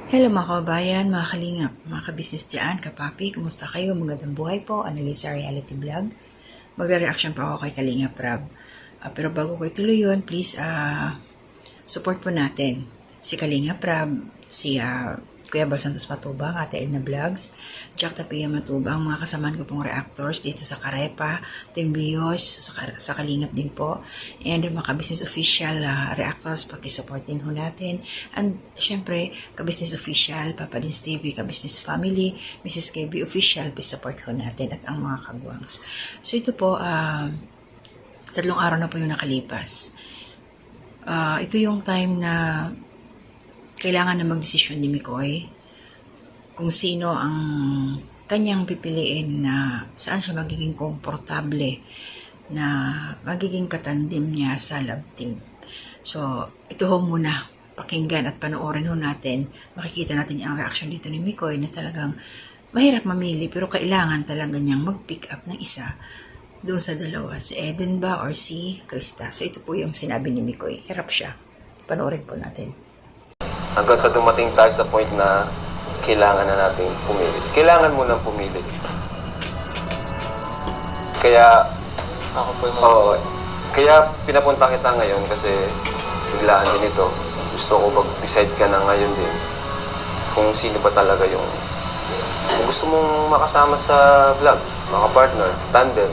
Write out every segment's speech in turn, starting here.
Hello mga kababayan, mga kalingap, mga kabisnes dyan, kapapi, kumusta kayo? Magandang buhay po, Annalisa Reality Vlog. Magre-reaction pa ako kay Kalingap Rab. Pero bago ko ituloy yun, please support po natin si Kalingap Rab, si Kuya Bal Santos Matubang, Ate Edna Vlogs, Jack Tapia Matubang, mga kasamaan ko pong reactors dito sa Karepa, Team Bios, sa Kalingap din po, and mga ka-business official reactors, pakisuportin ho natin, and syempre, ka-business official, Papa Dins TV, ka-business family, Mrs. KB official, support ho natin, at ang mga kagwangs. So ito po, 3 araw na po yung nakalipas. Ito yung time na kailangan na magdesisyon ni Mikoy kung sino ang kanyang pipiliin na saan siya magiging komportable na magiging katandim niya sa love team. So, ito ho muna, pakinggan at panoorin ho natin. Makikita natin ang reaction dito ni Mikoy na talagang mahirap mamili pero kailangan talaga niyang mag-pick up ng isa doon sa dalawa. Si Eden ba or si Krista? So, ito po yung sinabi ni Mikoy. Hirap siya. Panoorin po natin. Hanggang sa dumating tayo sa point na kailangan na natin pumili. Kailangan mo nang pumili. Kaya, kaya pinapunta kita ngayon kasi biglaan din ito. Gusto ko mag-decide ka na ngayon din kung sino ba talaga yung kung gusto mong makasama sa vlog, mga partner, tandem.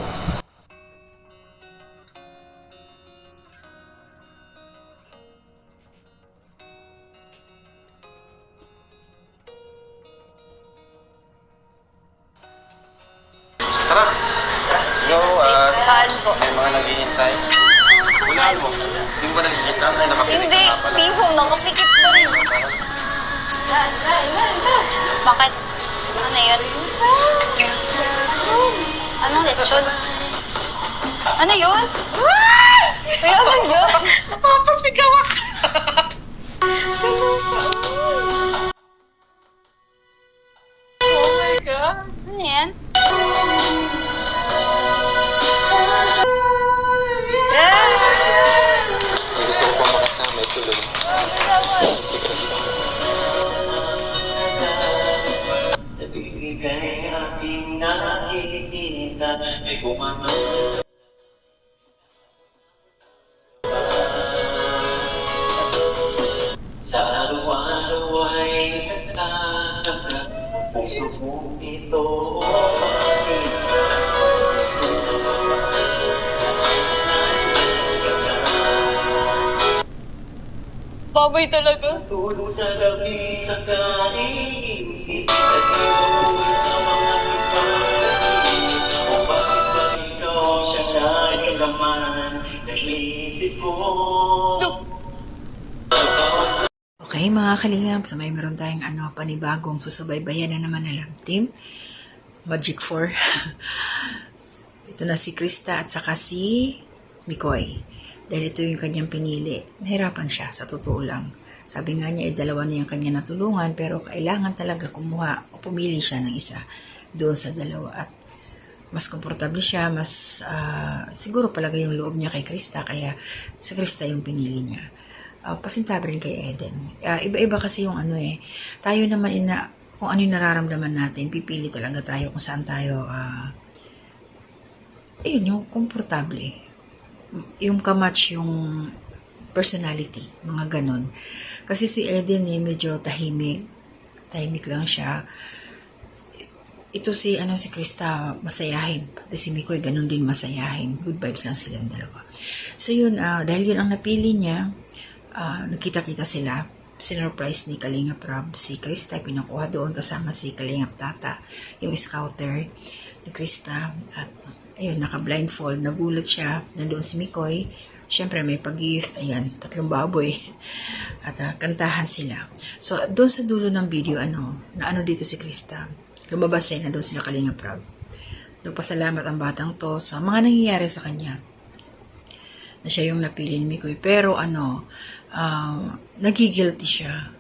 Tara, let's go. Saan po? May mga naghihintay. Unahan mo. Hindi mo ba nakikita? Ay, nakapilik Hindi, ka nga pala. di po, nakapikit pa rin. Bakit? Ano yun? Anong lechon? Ano yun? Ay, ano yun? Napapasigaw ako. Oh my God. Ano yan? Ang gusto ko pa makasama, ituloy. Si Krista. Nabibigay aking nakikita ay kung ano sa araw-araw ay nagtataka puso kong ito Baboy talaga. tulong sa labi sa kaiisip sa tibok sa mga ipag-isip o bakit ba ikaw siya dahil naman naisip ko sa bawat Okay mga kalingap, so may meron tayong panibagong susubaybayan na naman na love team. Magic 4. Ito na si Krista at saka si Mikoy. Dahil ito yung kanyang pinili. Nahirapan siya, sa totoo lang. Sabi nga niya, dalawa na yung kanya natulungan, pero kailangan talaga kumuha o pumili siya ng isa doon sa dalawa. At mas komportable siya, mas siguro palaga yung loob niya kay Krista, kaya sa Krista yung pinili niya. Pasintabi rin kay Eden. Iba-iba kasi yung tayo naman kung ano yung nararamdaman natin, pipili talaga tayo kung saan tayo, yung komportable. Yung kamatch yung personality, mga ganon. Kasi si Eden medyo tahimik lang siya. Ito si Krista masayahin, pati si Mikoy ganon din masayahin. Good vibes lang silang dalawa. So yun, dahil yun ang napili niya, nagkita-kita sila. Sinurprise ni Kalingap Rab si Krista, pinakuha doon kasama si Kalingap Tata, yung scouter ni Krista. At ayun, naka-blindfold, nagulat siya, nandoon si Mikoy. Siyempre may pag-gift, ayan, 3 baboy. At kantahan sila. So doon sa dulo ng video, dito si Krista, lumabas na doon sila Kalingap Rab. Nagpasalamat ang batang to sa mga nangyayari sa kanya, na siya yung napili ni Mikoy. Pero nagigilty siya.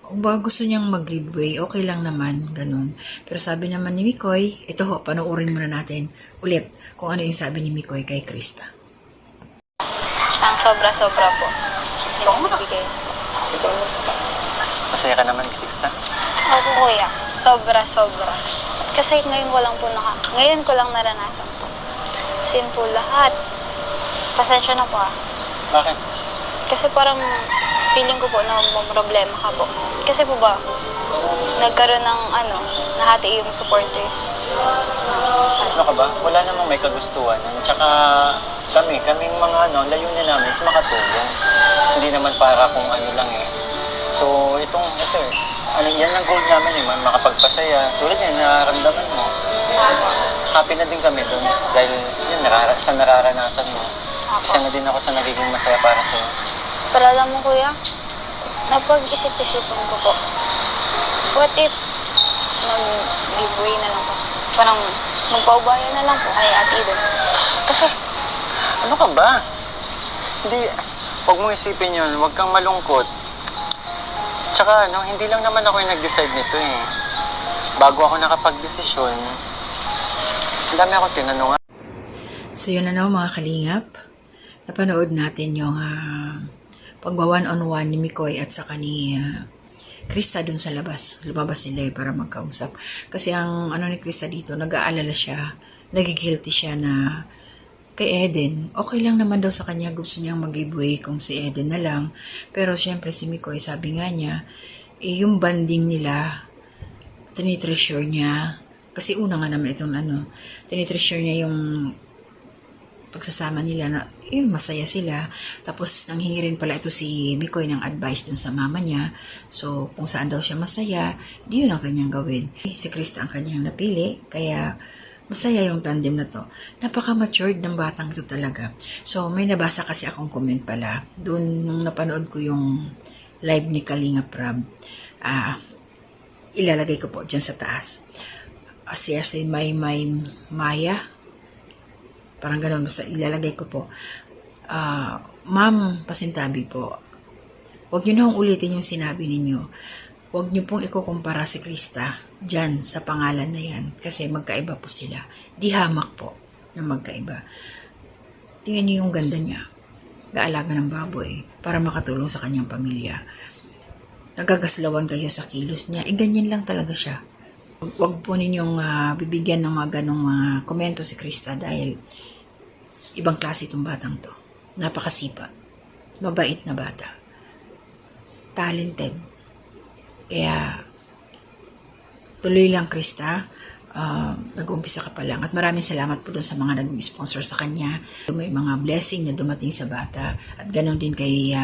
Kung ba gusto niyang mag-giveaway, okay lang naman, ganun. Pero sabi naman ni Mikoy, ito ho, panoorin muna natin ulit kung ano yung sabi ni Mikoy kay Krista. Ang sobra-sobra po. Bigay. Masaya ka naman, Krista. Opo, kuya. Sobra. Kasi ngayon ko lang naranasan to. Sin po lahat. Pasensya na po ah. Bakit? Kasi parang feeling ko po na problema ka po. Kasi po ba, nagkaroon ng nahati yung supporters. Ano ka ba? Wala namang may kagustuhan. Tsaka kaming mga layunin namin is makatulong. Hindi naman para kung ano lang eh. So, ito yan ang goal namin makapagpasaya. Tulad yan, nararamdaman mo. Happy na din kami doon dahil yun, sa nararanasan mo. Isa na din ako sa nagiging masaya para sa'yo. Pero alam mo, kuya, napag-isip-isipan ko po. What if mag-giveaway na lang po? Parang magpaubaya na lang po kay Ate Eden. Kasi, Ano ka ba? Hindi, huwag mong isipin yun. Huwag kang malungkot. Tsaka hindi lang naman ako yung nag-decide nito eh. Bago ako nakapag-desisyon, ang dami akong tinanungan. So yun na mga kalingap. Napanood natin yung pagwa-one-on-one ni Mikoy at saka ni Krista dun sa labas. Lumabas sila para magkausap. Kasi ang ni Krista dito, nag-aalala siya, nagigilty siya na kay Eden. Okay lang naman daw sa kanya, gusto niyang mag-giveaway kung si Eden na lang. Pero syempre si Mikoy, sabi nga niya, yung banding nila, tinitreasure niya. Kasi una nga naman itong tinitreasure niya yung pagsasama nila na yung masaya sila. Tapos nanghingi rin pala ito si Mikoy ng advice dun sa mama niya. So kung saan daw siya masaya, di yun ang kanyang gawin. Si Krista ang kanyang napili, kaya masaya yung tandem na to. Napaka-matured ng batang ito talaga. So may nabasa kasi akong comment pala. Doon nung napanood ko yung live ni Kalinga Prab, ilalagay ko po dyan sa taas. Si Maya, parang ganun, basta ilalagay ko po. Ma'am Pasintabi po, huwag nyo na hong ulitin yung sinabi ninyo. Huwag nyo pong ikukumpara si Krista dyan sa pangalan na yan kasi magkaiba po sila. Di hamak po na magkaiba. Tingnan nyo yung ganda niya. Gaalaga ng baboy para makatulong sa kanyang pamilya. Nagagaslawan kayo sa kilos niya. Ganyan lang talaga siya. Huwag po ninyong bibigyan ng mga ganong komento si Krista dahil ibang klase itong batang to. Napakasipa. Mabait na bata. Talented. Kaya, tuloy lang Krista. Nag-uumpisa ka pa lang. At maraming salamat po dun sa mga nag-sponsor sa kanya. May mga blessing na dumating sa bata. At ganon din kay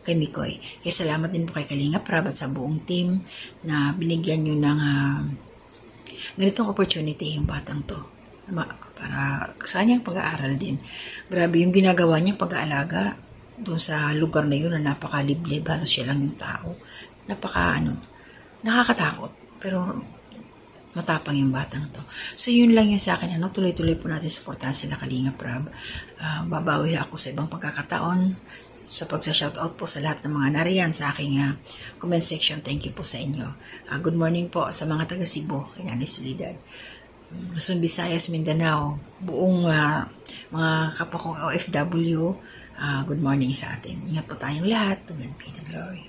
Mikoy. Kaya salamat din po kay Kalinga Prab at sa buong team na binigyan nyo ng ganitong opportunity yung batang to. Para sa kanyang pag-aaral din. Grabe yung ginagawa niyang pag-aalaga doon sa lugar na yun na napakaliblib. Halos siya lang yung tao. Nakakatakot. Pero matapang yung batang to. So yun lang yung sa akin. Tuloy-tuloy po natin supportahan sila Kalinga Prab. Babawi ako sa ibang pagkakataon sa pagsa-shoutout po sa lahat ng mga nariyan sa aking comment section. Thank you po sa inyo. Good morning po sa mga taga Cebu, kay Nanay Solidad. Luzon, Visayas, Mindanao, buong mga kapwa kong OFW, good morning sa atin. Ingat po tayong lahat. To God be the glory.